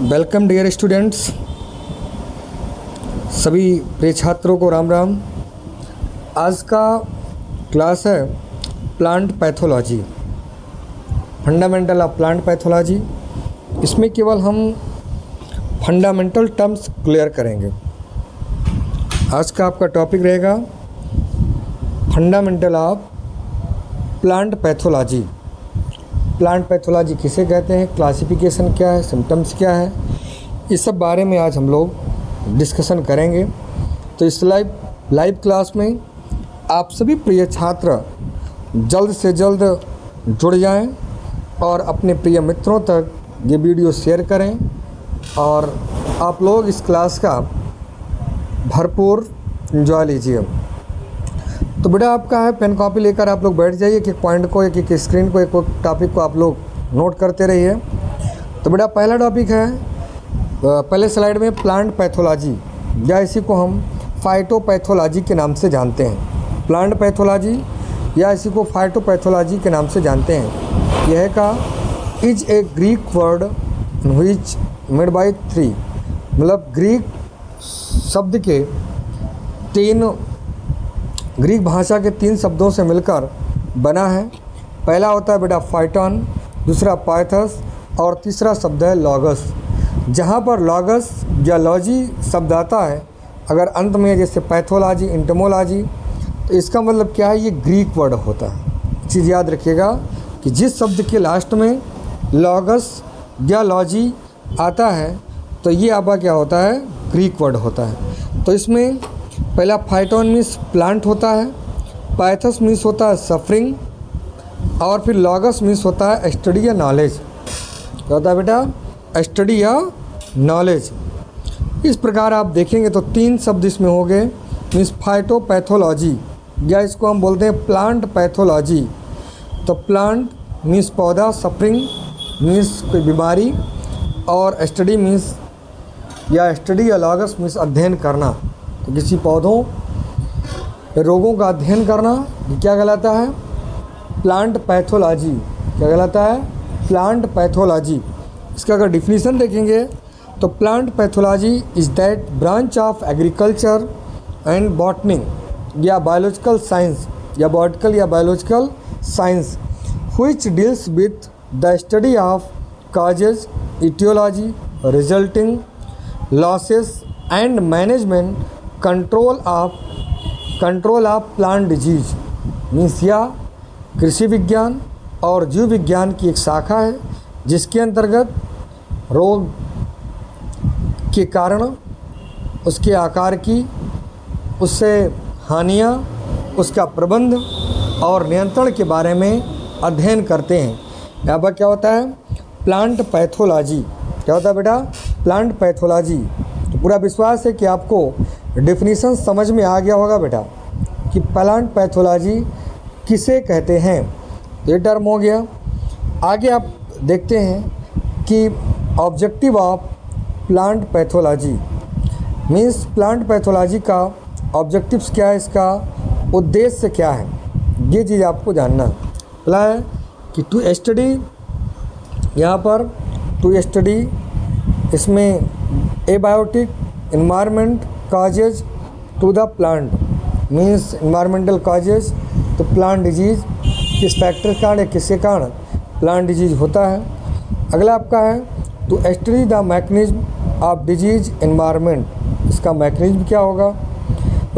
Welcome dear students, सभी प्रिय छात्रों को राम राम। आज का क्लास है plant pathology, fundamental of plant pathology. इसमें केवल हम फंडामेंटल टर्म्स क्लियर करेंगे। आज का आपका टॉपिक रहेगा fundamental of plant pathology. Plant pathology किसे कहते हैं, क्लासिफिकेशन क्या है, सिम्टम्स क्या है, इस सब बारे में आज हम लोग डिस्कशन करेंगे। तो इस लाइव क्लास में आप सभी प्रिय छात्र जल्द से जल्द जुड़ जाएं और अपने प्रिय मित्रों तक ये वीडियो शेयर करें और आप लोग इस क्लास का भरपूर एंजॉय लीजिए। तो बेटा आपका है पेन कॉपी लेकर आप लोग बैठ जाइए, एक एक पॉइंट को, एक एक स्क्रीन को, एक एक टॉपिक को आप लोग नोट करते रहिए। तो बेटा पहला टॉपिक है पहले स्लाइड में प्लांट पैथोलॉजी, या इसी को हम फाइटोपैथोलॉजी के नाम से जानते हैं। प्लांट पैथोलॉजी या इसी को फाइटोपैथोलॉजी के नाम से जानते हैं। यह का is a Greek word which made by 3, मतलब ग्रीक शब्द के ग्रीक भाषा के 3 शब्दों से मिलकर बना है। पहला होता है बेटा फाइटन, दूसरा पाइथस और तीसरा शब्द है लॉगस। जहाँ पर लॉगस या लॉजी शब्द आता है अगर अंत में, जैसे पैथोलॉजी, इंटमोलॉजी, तो इसका मतलब क्या है, ये ग्रीक वर्ड होता है। चीज़ याद रखिएगा कि जिस शब्द के लास्ट में लॉगस या लॉजी आता है तो ये आपका क्या होता है, ग्रीक वर्ड होता है। तो इसमें पहला फाइटोन मीन्स प्लांट होता है, पाइथस मीन्स होता है सफरिंग, और फिर लॉगस मीन्स होता है स्टडी या नॉलेज। क्या होता है बेटा, स्टडी या नॉलेज। इस प्रकार आप देखेंगे तो 3 शब्द इसमें हो गए, मीन्स फाइटोपैथोलॉजी, या इसको हम बोलते हैं प्लांट पैथोलॉजी। तो प्लांट मीन्स पौधा, सफरिंग मीन्स कोई बीमारी, और स्टडी मीन्स या स्टडी या लॉगस मीन्स अध्ययन करना। तो किसी पौधों रोगों का अध्ययन करना ये क्या कहलाता है, प्लांट पैथोलॉजी। क्या कहलाता है, प्लांट पैथोलॉजी। इसका अगर डिफिनीशन देखेंगे तो plant pathology is that branch of agriculture and botany या बायोलॉजिकल साइंस या बॉटिकल या biological science which deals with the study of causes, etiology, resulting losses and management, control of plant disease. Means या कृषि विज्ञान और जीव विज्ञान की एक शाखा है जिसके अंतर्गत रोग के कारण, उसके आकार की, उससे हानियाँ, उसका प्रबंध और नियंत्रण के बारे में अध्ययन करते हैं। यहाँ पर क्या होता है, प्लांट पैथोलॉजी। क्या होता है बेटा, प्लांट पैथोलॉजी। तो पूरा विश्वास है कि आपको डेफिनेशन समझ में आ गया होगा बेटा कि प्लांट पैथोलॉजी किसे कहते हैं। तो ये टर्म हो गया। आगे आप देखते हैं कि objective of plant pathology means plant pathology का ऑब्जेक्टिव्स क्या है, इसका उद्देश्य क्या है, ये चीज़ आपको जानना है। पहला है कि टू स्टडी, यहाँ पर टू स्टडी, इसमें abiotic environment causes to the plant, means environmental causes to plant disease, किस फैक्टर के कारण या किसके कारण प्लांट डिजीज होता है। अगला आपका है to study the mechanism of disease environment, इसका मैकेनिज्म क्या होगा।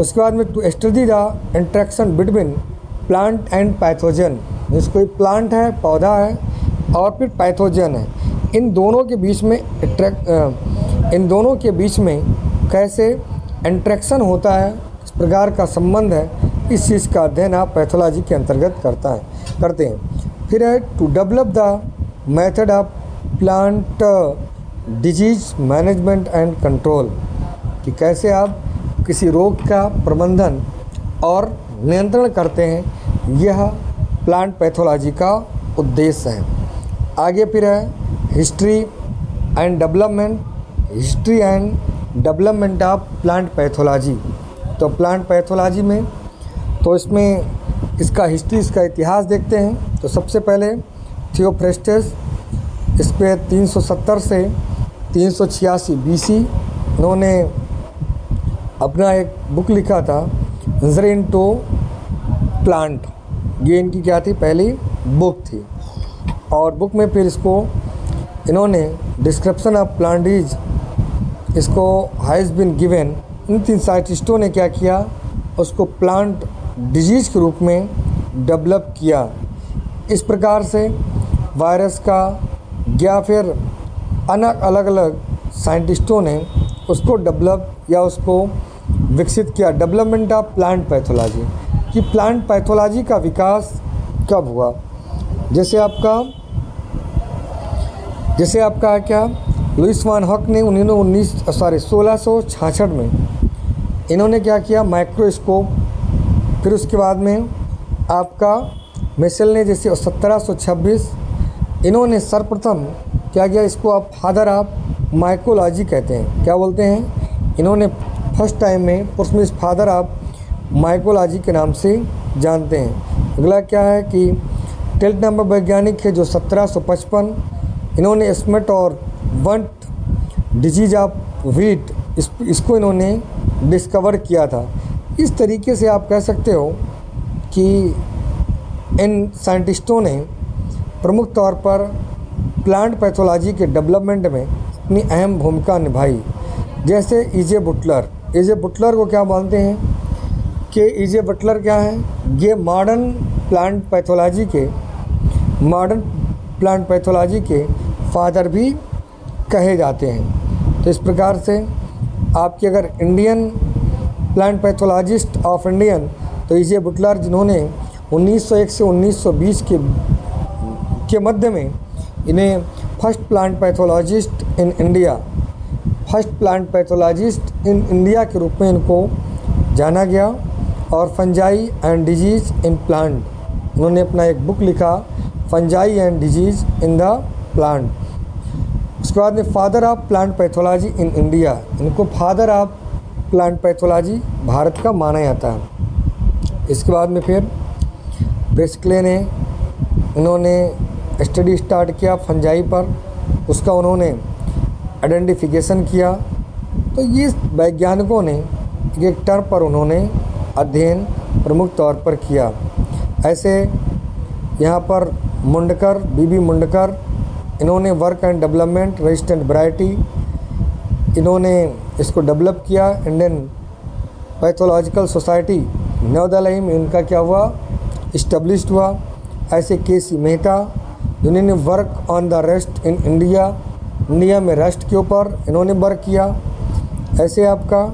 उसके बाद में to study the interaction between plant and pathogen, means कोई प्लांट है, पौधा है और फिर पैथोजन है, इन दोनों के बीच में कैसे इंट्रैक्शन होता है, इस प्रकार का संबंध है, इस चीज़ का अध्ययन आप पैथोलॉजी के अंतर्गत करते हैं। फिर है to develop the method of plant disease management and control, कि कैसे आप किसी रोग का प्रबंधन और नियंत्रण करते हैं, यह प्लांट पैथोलॉजी का उद्देश्य है। आगे फिर है history and development of plant pathology. तो प्लांट पैथोलॉजी में तो इसमें इसका हिस्ट्री, इसका इतिहास देखते हैं। तो सबसे पहले थियोफ्रेस्टस, इस पे 370 से 386 BC इन्होंने अपना एक बुक लिखा था नजर इनटू प्लांट। ये इनकी क्या थी, पहली बुक थी। और बुक में फिर इसको इन्होंने डिस्क्रिप्शन ऑफ प्लांट डिजीज इसको हैज़ बीन गिवन। इन 3 साइंटिस्टों ने क्या किया, उसको प्लांट डिजीज़ के रूप में डेवलप किया। इस प्रकार से वायरस का या फिर अलग अलग साइंटिस्टों ने उसको डेवलप या उसको विकसित किया। डेवलपमेंट ऑफ प्लांट पैथोलॉजी, कि प्लांट पैथोलॉजी का विकास कब हुआ। जैसे आपका क्या, लुइस वान हक ने 1666 में इन्होंने क्या किया, माइक्रोस्कोप। फिर उसके बाद में आपका मिशेल ने जैसे 1726 इन्होंने सर्वप्रथम क्या किया, इसको आप फादर ऑफ माइकोलॉजी कहते हैं। क्या बोलते हैं, इन्होंने फर्स्ट टाइम में पुरस्मिस फादर ऑफ माइकोलॉजी के नाम से जानते हैं। अगला क्या है कि 12 नंबर वैज्ञानिक है जो 1755 इन्होंने स्मिट और वंट डिजीज ऑफ व्हीट इसको इन्होंने डिस्कवर किया था। इस तरीके से आप कह सकते हो कि इन साइंटिस्टों ने प्रमुख तौर पर प्लांट पैथोलॉजी के डेवलपमेंट में अपनी अहम भूमिका निभाई। जैसे E.J. बुटलर को क्या मानते हैं कि E.J. बुटलर क्या है, ये मॉडर्न प्लांट पैथोलॉजी के फादर भी कहे जाते हैं। तो इस प्रकार से आपकी अगर Indian plant pathologist of Indian तो E.J. बुटलर, जिन्होंने 1901 से 1920 के मध्य में इन्हें first plant pathologist in India के रूप में इनको जाना गया। और fungi and disease in plant, उन्होंने अपना एक बुक लिखा fungi and disease in the plant. उसके बाद में father of plant pathology in India, इनको father of plant pathology Bharat का माना जाता है। इसके बाद में फिर ब्रेस्कले ने इन्होंने स्टडी स्टार्ट किया फंजाई पर, उसका उन्होंने आइडेंटिफिकेशन किया। तो ये वैज्ञानिकों ने एक टर्म पर उन्होंने अध्ययन प्रमुख तौर पर किया। ऐसे यहाँ पर बीबी मुंडकर इन्होंने work and development resistant variety इन्होंने इसको डेवलप किया। इंडियन पैथोलॉजिकल सोसाइटी नवदलही में इनका क्या हुआ, इस्टेब्लिश्ड हुआ। ऐसे के.सी. मेहता जिन्होंने work on the rest in India में रेस्ट के ऊपर इन्होंने वर्क किया। ऐसे आपका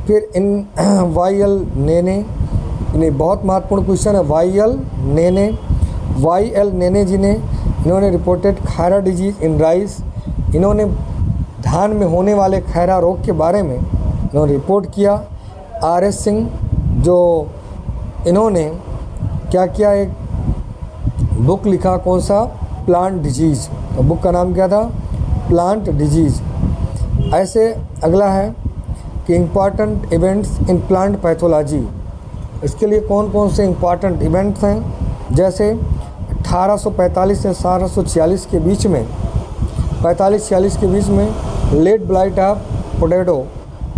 फिर इन वाई.एल. नेने, इन्हें बहुत महत्वपूर्ण क्वेश्चन है, वाई.एल. नेने जी ने इन्होंने reported Khaira disease in rice, इन्होंने धान में होने वाले खैरा रोग के बारे में इन्होंने रिपोर्ट किया। R.S. सिंह जो इन्होंने क्या किया, एक बुक लिखा, कौन सा, प्लांट डिजीज़। तो बुक का नाम क्या था, प्लांट डिजीज़। ऐसे अगला है कि important events in plant pathology, इसके लिए कौन कौन से इम्पॉर्टेंट इवेंट्स हैं। जैसे 1845 से 1846 के बीच में, 45-46 के बीच में लेट ब्लाइट ऑफ पोटैटो,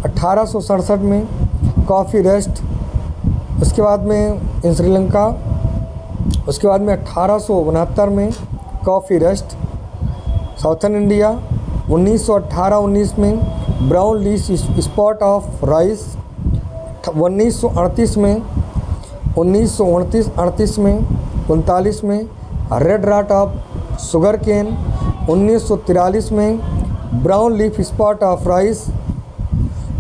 1867 में कॉफ़ी रेस्ट, उसके बाद में इन श्रीलंका, उसके बाद में 1869 में कॉफ़ी रेस्ट साउथर्न इंडिया, 1918-19 में brown leaf spot of rice, 1938 में 1938 में 39 में red rot of sugar cane, 1943 में brown leaf spot of rice.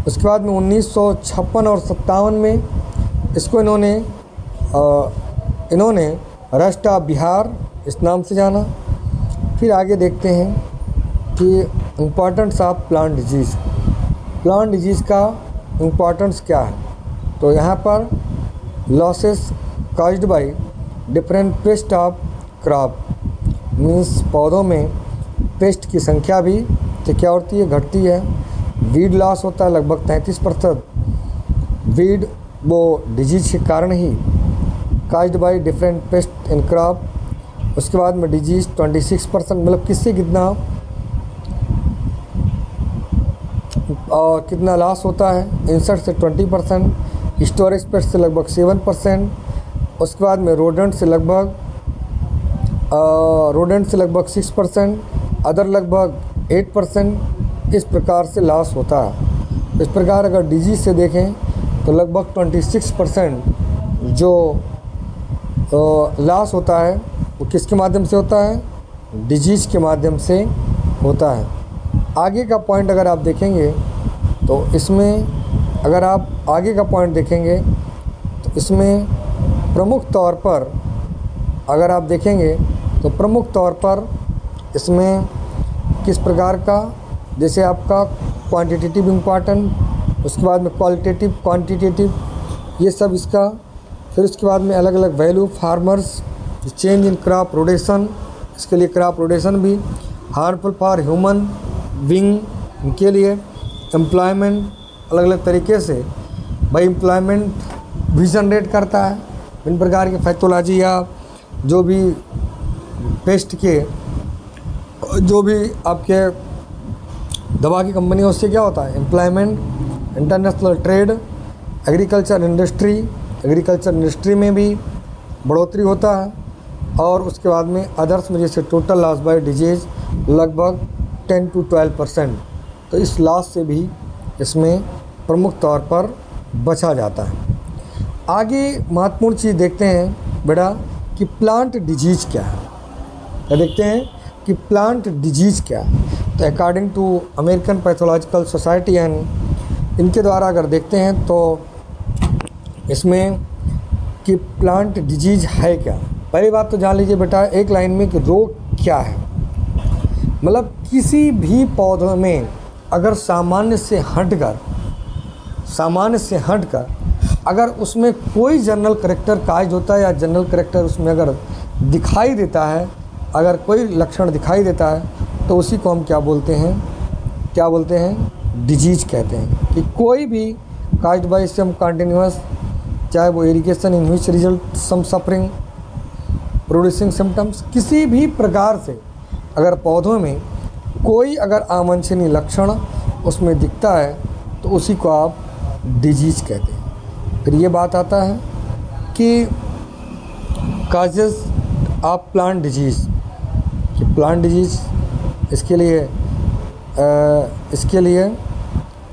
उसके बाद में 1956 और 57 में इसको इन्होंने रस्ट ऑफ बिहार इस नाम से जाना। फिर आगे देखते हैं कि इम्पॉर्टेंस ऑफ प्लांट डिजीज़ का इम्पॉर्टेंस क्या है। तो यहाँ पर losses caused by different paste of crop, means पौधों में पेस्ट की संख्या भी तो क्या होती है, घटती है। वीड लॉस होता है लगभग 33%, वीड वो डिजीज के कारण ही, caused by different pest in crop. उसके बाद में डिजीज 26%, मतलब किससे कितना, और कितना लॉस होता है, इंसेक्ट से 20%, स्टोरेज पेस्ट से लगभग 7%, उसके बाद में रोडेंट से लगभग 6%, अदर लगभग 8%। इस प्रकार से लॉस होता है। इस प्रकार अगर डिजीज से देखें तो लगभग 26% जो लॉस होता है वो किसके माध्यम से होता है, डिजीज के माध्यम से होता है। आगे का पॉइंट अगर आप देखेंगे तो इसमें, अगर आप आगे का पॉइंट देखेंगे तो इसमें प्रमुख तौर पर अगर आप देखेंगे तो प्रमुख तौर पर इसमें किस प्रकार का, जैसे आपका क्वांटिटेटिव इम्पॉर्टेंट, उसके बाद में क्वालिटेटिव, क्वांटिटेटिव, ये सब इसका। फिर उसके बाद में अलग अलग value farmers, change in crop rotation, इसके लिए क्रॉप रोटेशन भी हार्मफुल फॉर ह्यूमन बीइंग, इनके लिए एम्प्लॉयमेंट, अलग अलग तरीके से भाई एम्प्लॉयमेंट भी जनरेट करता है। इन प्रकार के पैथोलॉजी या जो भी पेस्ट के जो भी आपके दवा की कंपनी है उससे क्या होता है, employment, international trade, agriculture industry में भी बढ़ोतरी होता है। और उसके बाद में अदर्स में जैसे टोटल लॉस बाय डिजीज़ लगभग 10 to 12%। तो इस लॉस से भी इसमें प्रमुख तौर पर बचा जाता है। आगे महत्वपूर्ण चीज़ देखते हैं बेटा कि प्लांट डिजीज़ क्या है। क्या देखते हैं कि प्लांट डिजीज़ क्या है। तो according to American pathological society and इनके द्वारा अगर देखते हैं तो इसमें कि प्लांट डिजीज़ है क्या। पहली बात तो जान लीजिए बेटा एक लाइन में कि रोग क्या है। मतलब किसी भी पौधे में अगर सामान्य से हटकर अगर उसमें कोई जनरल करैक्टर काज होता है या जनरल करैक्टर उसमें अगर दिखाई देता है, अगर कोई लक्षण दिखाई देता है तो उसी को हम क्या बोलते हैं, डिजीज़ कहते हैं। कि कोई भी काज्ड बाय सम कंटिन्यूअस, चाहे वो irrigation in which result some suffering producing symptoms, किसी भी प्रकार से अगर पौधों में कोई अगर अवांछनीय लक्षण उसमें दिखता है तो उसी को आप डिजीज़ कहते हैं। फिर ये बात आता है कि काजेस ऑफ प्लांट डिजीज़, कि प्लांट डिजीज़ इसके लिए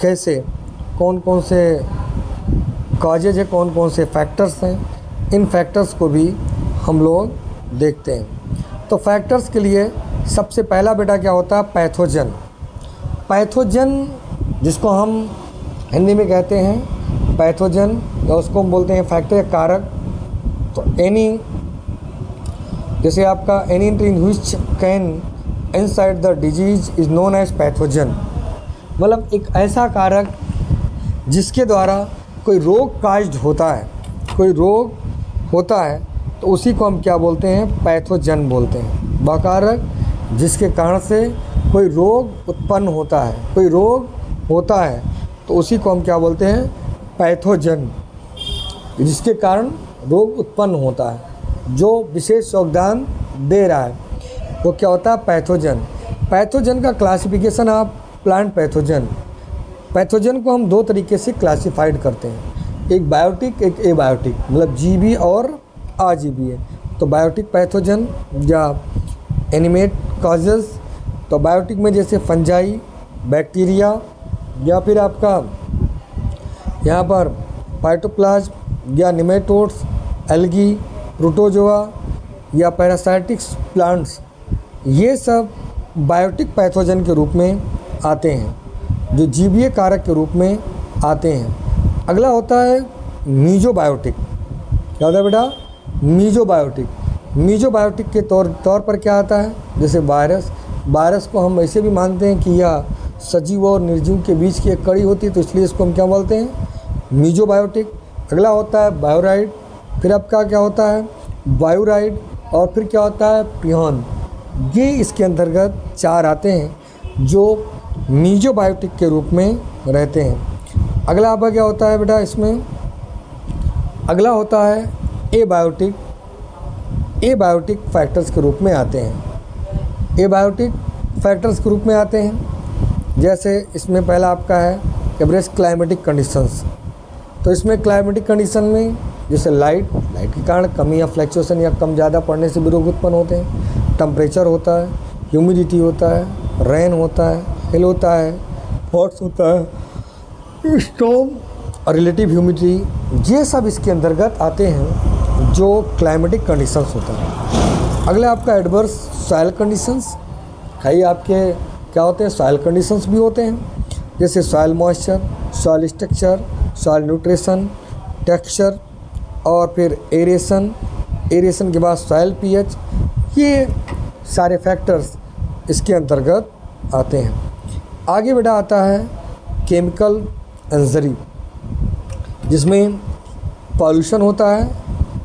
कैसे कौन कौन से काजेज है, कौन कौन से फैक्टर्स हैं, इन फैक्टर्स को भी हम लोग देखते हैं। तो फैक्टर्स के लिए सबसे पहला बेटा क्या होता है, पैथोजन जिसको हम हिंदी में कहते हैं पैथोजन, या उसको हम बोलते हैं फैक्टर या कारक। तो एनी, जैसे आपका any in which can inside the disease is known as pathogen. मतलब एक ऐसा कारक जिसके द्वारा कोई रोग काज्ड होता है, तो उसी को हम क्या बोलते हैं, पैथोजन बोलते हैं। वह कारक जिसके कारण से कोई रोग उत्पन्न होता है, तो उसी को हम क्या बोलते हैं, पैथोजन। जिसके कारण रोग उत्पन्न होता है, जो विशेष योगदान दे रहा है, वो क्या होता है, पैथोजन। पैथोजन का क्लासिफिकेशन आप प्लांट पैथोजन को हम दो तरीके से क्लासिफाइड करते हैं, एक बायोटिक एक एबायोटिक, मतलब जीवी और अजीवी है। तो बायोटिक पैथोजन या एनिमेट कॉजेज, तो बायोटिक में जैसे फंजाई, बैक्टीरिया, या फिर आपका यहाँ पर फाइटोप्लाज्म या निमेटोड्स, एल्गी, प्रोटोजोआ या पैरासाइटिक्स प्लांट्स, ये सब बायोटिक पैथोजन के रूप में आते हैं, जो जीवीय कारक के रूप में आते हैं। अगला होता है मीजोबायोटिक। क्या होता है बेटा, मीजोबायोटिक के तौर पर क्या आता है, जैसे वायरस को हम ऐसे भी मानते हैं कि यह सजीव और निर्जीव के बीच की एक कड़ी होती है, तो इसलिए इसको हम क्या बोलते हैं, मीजोबायोटिक। अगला होता है बायोराइड, फिर आपका क्या होता है, बायोराइड, और फिर क्या होता है, पियोन। ये इसके अंतर्गत 4 आते हैं जो मीजोबायोटिक के रूप में रहते हैं। अगला आपका क्या होता है बेटा, इसमें अगला होता है जैसे इसमें पहला आपका है एवरेज क्लाइमेटिक कंडीशंस। तो इसमें क्लाइमेटिक कंडीशन में जैसे लाइट के कारण कमी या फ्लक्चुएशन या कम ज़्यादा पड़ने से भी रोग उत्पन्न होते हैं। टेम्परेचर होता है, ह्यूमिडिटी होता है, रेन होता है, हिल होता है, फॉग्स होता है, स्टॉर्म और रिलेटिव ह्यूमिडिटी, ये सब इसके अंतर्गत आते हैं जो क्लाइमेटिक कंडीशंस होता है। अगला आपका एडवर्स सॉइल कंडीशंस। कई आपके क्या होते हैं, सॉइल कंडीशंस भी होते हैं, जैसे soil moisture, soil structure, soil nutrition, texture और फिर एरेशन के बाद सॉइल पीएच, ये सारे फैक्टर्स इसके अंतर्गत आते हैं। आगे बेटा आता है केमिकल इंजरी, जिसमें पॉल्यूशन होता है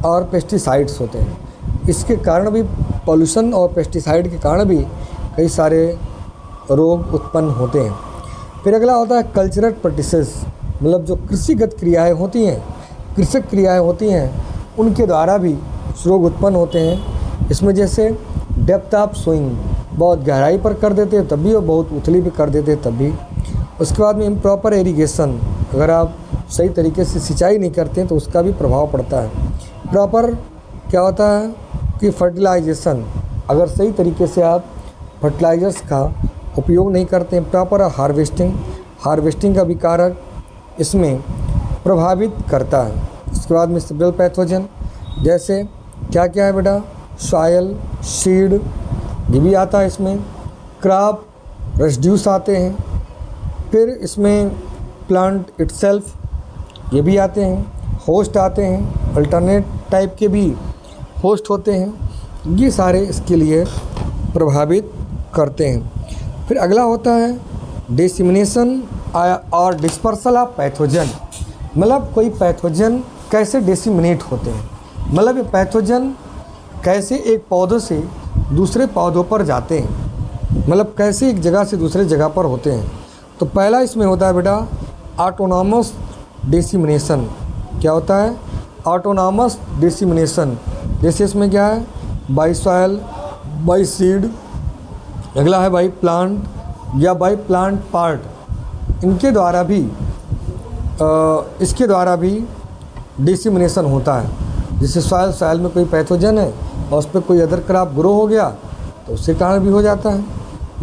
और पेस्टिसाइड्स होते हैं। इसके कारण भी, पॉल्यूशन और पेस्टिसाइड के कारण भी कई सारे रोग उत्पन्न होते हैं। फिर अगला होता है कल्चरल प्रैक्टिसेस, मतलब जो कृषिगत क्रियाएं होती हैं, कृषक क्रियाएं होती हैं, उनके द्वारा भी रोग उत्पन्न होते हैं। इसमें जैसे डेप्थ ऑफ सोइंग, बहुत गहराई पर कर देते हैं तब भी, और बहुत उथली पे कर देते हैं तब भी। उसके बाद में इम्प्रॉपर इरिगेशन, अगर आप सही तरीके से सिंचाई नहीं करते हैं तो उसका भी प्रभाव पड़ता है। प्रॉपर क्या होता है कि फर्टिलाइजेशन, अगर सही तरीके से आप फर्टिलाइजर्स का उपयोग नहीं करते हैं, प्रॉपर हार्वेस्टिंग का भी कारक इसमें प्रभावित करता है। इसके बाद में सेवरल पैथोजन, जैसे क्या क्या है बेटा, सॉयल, सीड, ये भी आता है इसमें, क्रॉप रेसिड्यूस आते हैं, फिर इसमें प्लांट इटसेल्फ ये भी आते हैं, होस्ट आते हैं, अल्टरनेट टाइप के भी होस्ट होते हैं, ये सारे इसके लिए प्रभावित करते हैं। फिर अगला होता है डिसेमिनेशन और डिस्पर्सल ऑफ पैथोजन, मतलब कोई पैथोजन कैसे डिसेमिनेट होते हैं, मतलब ये पैथोजन कैसे एक पौधे से दूसरे पौधों पर जाते हैं, मतलब कैसे एक जगह से दूसरे जगह पर होते हैं। तो पहला इसमें होता है बेटा ऑटोनॉमस डिसेमिनेशन। क्या होता है? Autonomous dissemination. जैसे इसमें क्या है, बाई सॉयल, बाई सीड, अगला है बाई प्लांट या बाई प्लांट पार्ट, इनके द्वारा भी इसके द्वारा भी डिसेमिनेशन होता है। जैसे सॉयल में कोई पैथोजन है और उस पर कोई अदर क्रॉप ग्रो हो गया तो उसके कारण भी हो जाता है।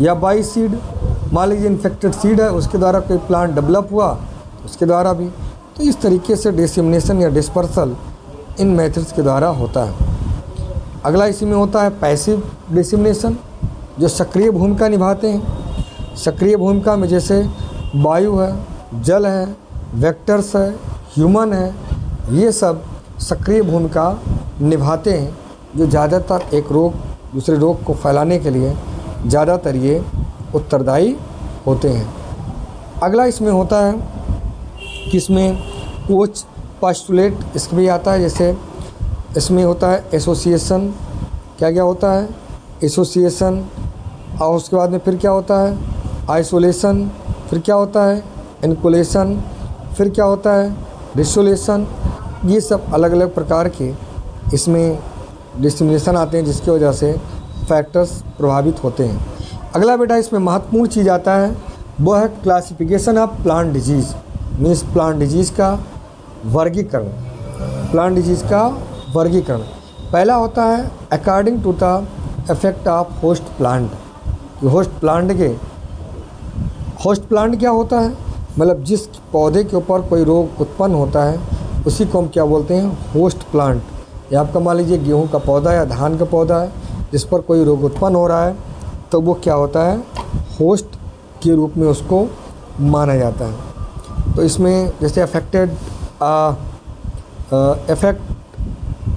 या बाई सीड, मान लीजिए इन्फेक्टेड सीड है, उसके द्वारा कोई प्लांट डेवलप हुआ तो उसके द्वारा भी। तो इस तरीके से डिसेमिनेशन या डिस्पर्सल इन मेथड्स के द्वारा होता है। अगला इसी में होता है पैसिव डिसेमिनेशन, जो सक्रिय भूमिका निभाते हैं। सक्रिय भूमिका में जैसे वायु है, जल है, वेक्टर्स है, ह्यूमन है, ये सब सक्रिय भूमिका निभाते हैं, जो ज़्यादातर एक रोग दूसरे रोग को फैलाने के लिए ज़्यादातर ये उत्तरदायी होते हैं। अगला इसमें होता है कि इसमें कोच पास्टुलेट इसमें भी आता है। जैसे इसमें होता है एसोसिएशन, क्या क्या होता है, एसोसिएशन, और उसके बाद में फिर क्या होता है आइसोलेशन, फिर क्या होता है इनकुलेशन, फिर क्या होता है रिसोलेशन। ये सब अलग अलग प्रकार के इसमें डिसेमिनेशन आते हैं, जिसकी वजह से फैक्टर्स प्रभावित होते हैं। अगला बेटा इसमें महत्वपूर्ण चीज़ आता है, वो है classification of plant disease, means plant disease का वर्गीकरण। प्लांट डिजीज़ का वर्गीकरण पहला होता है according to the effect of host plant. Host plant क्या होता है, मतलब जिस पौधे के ऊपर कोई रोग उत्पन्न होता है उसी को हम क्या बोलते हैं, होस्ट प्लांट। या आपका मान लीजिए गेहूं का पौधा या धान का पौधा है जिस पर कोई रोग उत्पन्न हो रहा है, तो वो क्या होता है, होस्ट के रूप में उसको माना जाता है। तो इसमें जैसे effect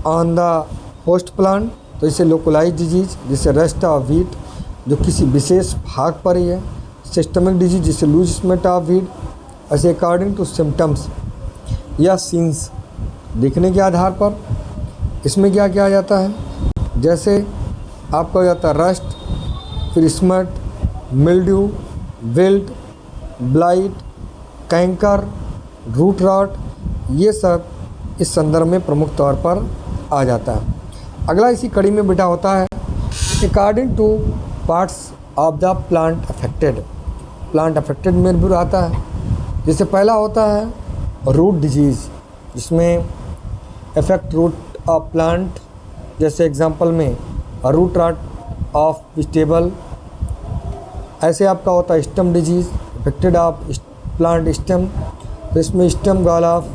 on the host plant, तो इसे लोकलाइज डिजीज जैसे रस्ट ऑफ व्हीट जो किसी विशेष भाग पर ही है, सिस्टमिक डिजीज जैसे लूजमेंट ऑफ व्हीट, ऐसे अकॉर्डिंग टू सिम्टम्स या सीन्स दिखने के आधार पर इसमें क्या किया जाता है, जैसे आपका हो जाता है रस्ट, फिर smut, mildew, wilt, blight, canker, root rot, ये सब इस संदर्भ में प्रमुख तौर पर आ जाता है। अगला इसी कड़ी में बेटा होता है according two parts of the plant affected, plant affected में भी आता है। जैसे पहला होता है रूट डिजीज़, जिसमें अफेक्ट रूट ऑफ प्लांट, जैसे एग्जांपल में रूट रॉट ऑफ वेजिटेबल। ऐसे आपका होता है stem disease, affected of plant stem, तो इसमें स्टेम गॉल ऑफ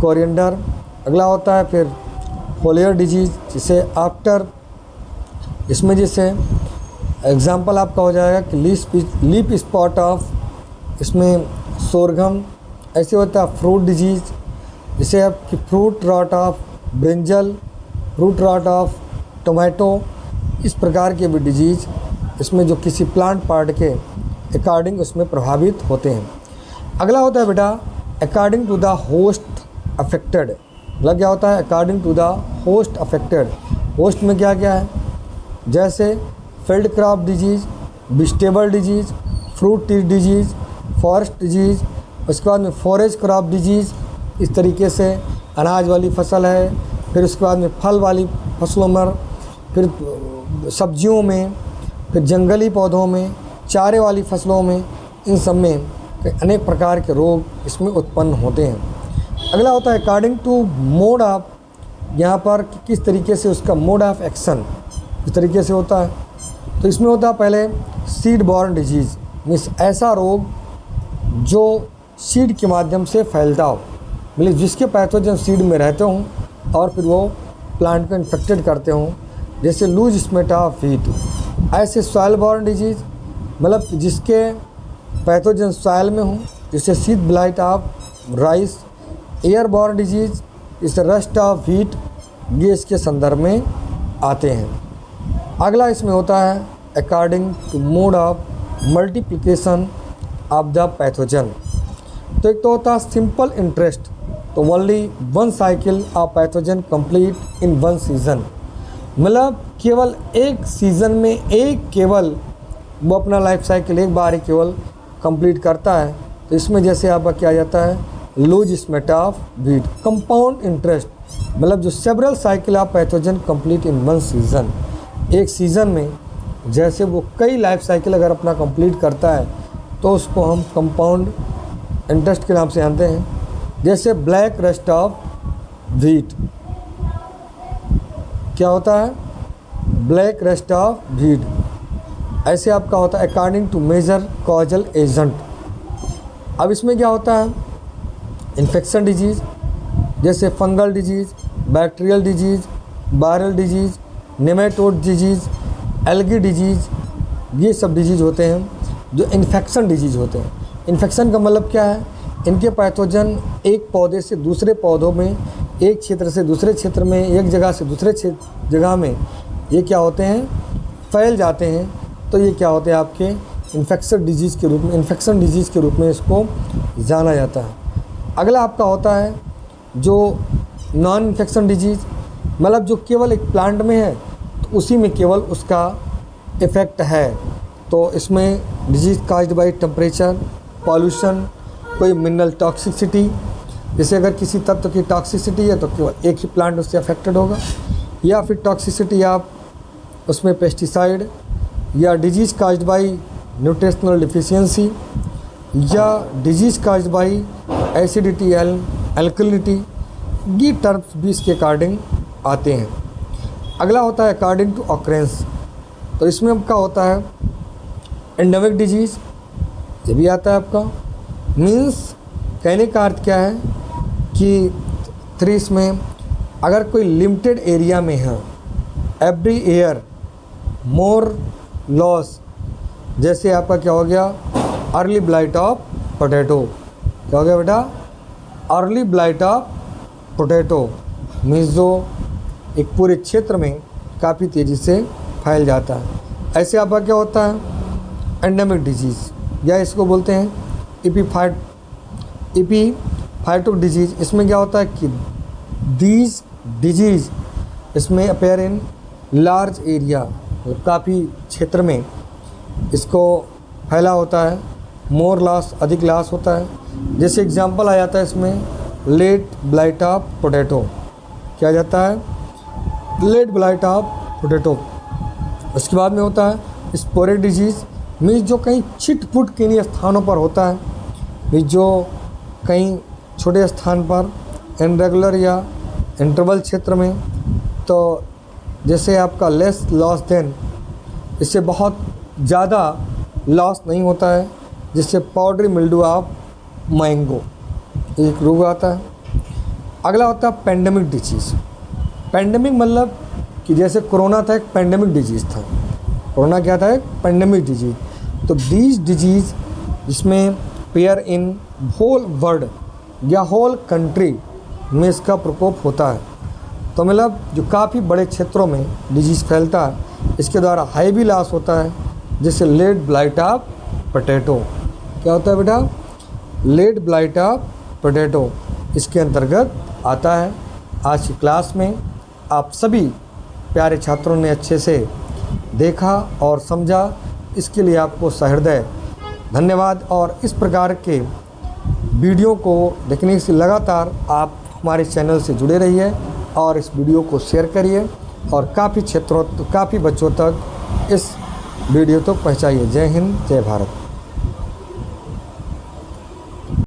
कोरिएंडर। अगला होता है फिर फोलियर डिजीज़, जिसे आफ्टर, इसमें जैसे एग्जांपल आपका हो जाएगा कि लीफ स्पॉट ऑफ, इसमें सोरघम। ऐसे होता है फ्रूट डिजीज़, जिसे आपकी fruit rot of brinjal, fruit rot of tomato. इस प्रकार के भी डिजीज़ इसमें जो किसी प्लांट पार्ट के अकॉर्डिंग उसमें प्रभावित होते हैं। अगला होता है बेटा according to the host affected. मतलब क्या होता है according to the host affected. Host में क्या क्या है, जैसे field crop disease, vegetable disease, fruit tree disease, forest disease, उसके बाद में फॉरेस्ट क्रॉप डिजीज़। इस तरीके से अनाज वाली फसल है, फिर उसके बाद में फल वाली फसलों में, फिर सब्जियों में, फिर जंगली पौधों में, चारे वाली फसलों में, इन सब में अनेक प्रकार के रोग इसमें उत्पन्न होते हैं। अगला होता है अकॉर्डिंग टू मोड ऑफ, यहाँ पर किस तरीके से उसका मोड ऑफ एक्शन इस तरीके से होता है। तो इसमें होता है पहले सीड बॉर्न डिजीज़, मीन्स ऐसा रोग जो सीड के माध्यम से फैलता हो, मतलब जिसके पैथोजन सीड में रहते हों और फिर वो प्लांट को इन्फेक्टेड करते हों, जैसे लूज स्मेटा ऑफ वीट। ऐसे सॉइल बॉर्न डिजीज़, मतलब जिसके पैथोजन सॉइल में हों, जैसे seed blight of rice. Air born disease, जैसे रस्ट ऑफ वीट, ये इसके संदर्भ में आते हैं। अगला इसमें होता है according to mode of multiplication of the pathogen. तो एक तो होता है सिंपल इंटरेस्ट, तो only one cycle of pathogen complete in one season, मतलब केवल एक सीज़न में एक केवल वो अपना लाइफ साइकिल एक बार ही केवल कंप्लीट करता है। तो इसमें जैसे आपका क्या जाता है loose smut of wheat. Compound interest, मतलब जो several cycle of pathogen complete in one season, एक सीज़न में जैसे वो कई लाइफ साइकिल अगर अपना कंप्लीट करता है तो उसको हम कंपाउंड इंटरेस्ट के नाम से जानते हैं। जैसे ब्लैक रस्ट ऑफ वीट, क्या होता है ब्लैक रस्ट ऑफ वीट। ऐसे आपका होता है according to major causal agent. अब इसमें क्या होता है इन्फेक्शन डिजीज़, जैसे fungal disease, bacterial disease, viral disease, nematode disease, algae disease, ये सब डिजीज़ होते हैं जो इन्फेक्शन डिजीज़ होते हैं। इन्फेक्शन का मतलब क्या है, इनके पैथोजन एक पौधे से दूसरे पौधों में, एक क्षेत्र से दूसरे क्षेत्र में, एक जगह से दूसरे जगह में ये क्या होते हैं फैल जाते हैं। तो ये क्या होते हैं आपके इन्फेक्शन डिजीज़ के रूप में इसको जाना जाता है। अगला आपका होता है जो नॉन इन्फेक्शन डिजीज़, मतलब जो केवल एक प्लांट में है तो उसी में केवल उसका इफ़ेक्ट है। तो इसमें disease caused by temperature, pollution, कोई मिनरल टॉक्सिसिटी, जैसे अगर किसी तत्व की टॉक्सिसिटी है तो केवल एक ही प्लांट उससे अफेक्टेड होगा, या फिर टॉक्सिसिटी आप उसमें पेस्टिसाइड, या disease caused by nutritional deficiency, या disease caused by acidity, alkalinity, ये टर्म्स भी इसके अकॉर्डिंग आते हैं। अगला होता है अकॉर्डिंग टू ऑकरेंस। तो इसमें आपका होता है एंडेमिक डिजीज़, ये भी आता है आपका। मीन्स कहने का अर्थ क्या है कि 3 में अगर कोई लिमिटेड एरिया में है, एवरी ईयर मोर लॉस, जैसे आपका क्या हो गया अर्ली ब्लाइट ऑफ पोटैटो। क्या हो गया बेटा early blight of potato, means जो एक पूरे क्षेत्र में काफ़ी तेज़ी से फैल जाता है। ऐसे आपका क्या होता है एंडेमिक डिजीज़, या इसको बोलते हैं एपीफाइटिक डिजीज़। इसमें क्या होता है कि दीज डिजीज़ इसमें अपेयर इन लार्ज एरिया, काफ़ी क्षेत्र में इसको फैला होता है, मोर लॉस, अधिक लॉस होता है। जैसे एग्जांपल आ जाता है इसमें लेट ब्लाइट ऑफ पोटैटो, क्या जाता है लेट ब्लाइट ऑफ पोटैटो। उसके बाद में होता है स्पोरिक डिजीज़, मीन्स जो कहीं छिटपुट किन्हीं स्थानों पर होता है, मीन्स जो कहीं छोटे स्थान पर इनरेगुलर या इंटरवल क्षेत्र में, तो जैसे आपका लेस लॉस देन, इससे बहुत ज़्यादा लॉस नहीं होता है, जिससे पाउडरी मिल्ड्यू ऑफ मैंगो एक रोग आता है। अगला होता है पेंडेमिक डिजीज़। पेंडेमिक मतलब कि जैसे कोरोना था, एक पेंडेमिक डिजीज़ था। कोरोना क्या था? एक पेंडेमिक डिजीज़। तो दीज डिजीज़ जिसमें पेयर इन होल वर्ल्ड या होल कंट्री में इसका प्रकोप होता है, तो मतलब जो काफ़ी बड़े क्षेत्रों में डिजीज़ फैलता है, इसके द्वारा हैवी लॉस होता है, जैसे लेड ब्लाइट ऑफ पोटैटो। क्या होता है बेटा? लेड ब्लाइट ऑफ पोटैटो इसके अंतर्गत आता है। आज की क्लास में आप सभी प्यारे छात्रों ने अच्छे से देखा और समझा, इसके लिए आपको सहृदय धन्यवाद। और इस प्रकार के वीडियो को देखने से लगातार आप हमारे चैनल से जुड़े रहिए और इस वीडियो को शेयर करिए और काफ़ी बच्चों तक इस वीडियो तक पहुंचाइए। जय हिंद, जय भारत।